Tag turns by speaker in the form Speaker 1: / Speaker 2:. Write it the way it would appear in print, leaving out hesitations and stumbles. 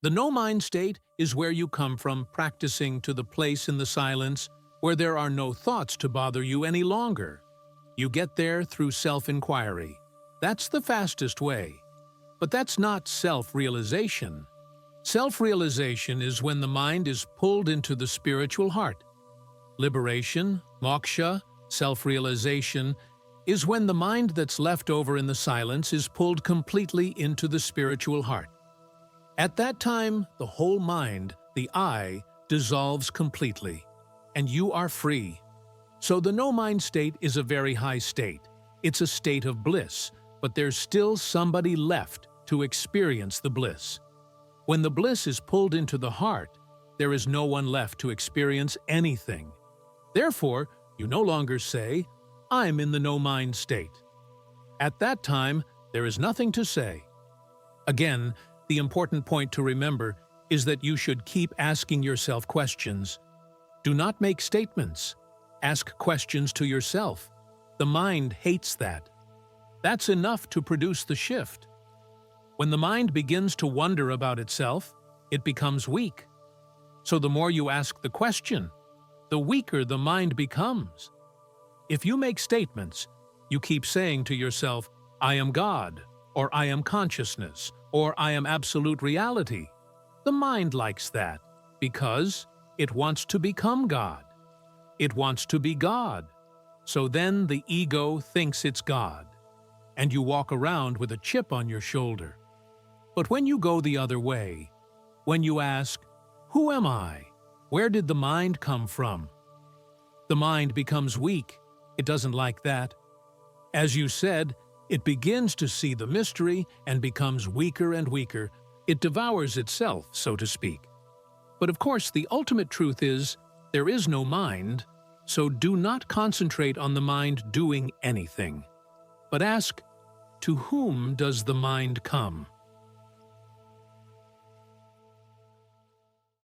Speaker 1: The no-mind state is where you come from practicing to the place in the silence where there are no thoughts to bother you any longer. You get there through self-inquiry. That's the fastest way. But that's not self-realization. Self-realization is when the mind is pulled into the spiritual heart. Liberation, moksha, self-realization, is when the mind that's left over in the silence is pulled completely into the spiritual heart. At that time, the whole mind, the I, dissolves completely, and you are free. So the no-mind state is a very high state. It's a state of bliss, but there's still somebody left to experience the bliss. When the bliss is pulled into the heart, there is no one left to experience anything. Therefore, you no longer say, "I'm in the no-mind state." At that time, there is nothing to say. Again, the important point to remember is that you should keep asking yourself questions. Do not make statements. Ask questions to yourself. The mind hates that. That's enough to produce the shift. When the mind begins to wonder about itself, it becomes weak. So the more you ask the question, the weaker the mind becomes. If you make statements, you keep saying to yourself, "I am God," or "I am consciousness," or "I am absolute reality." The mind likes that because it wants to become God. It wants to be God. So then the ego thinks it's God, and you walk around with a chip on your shoulder. But when you go the other way, when you ask, "Who am I? Where did the mind come from?" the mind becomes weak. It doesn't like that. As you said, it begins to see the mystery and becomes weaker and weaker. It devours itself, so to speak. But of course, the ultimate truth is, there is no mind, so do not concentrate on the mind doing anything. But ask, to whom does the mind come?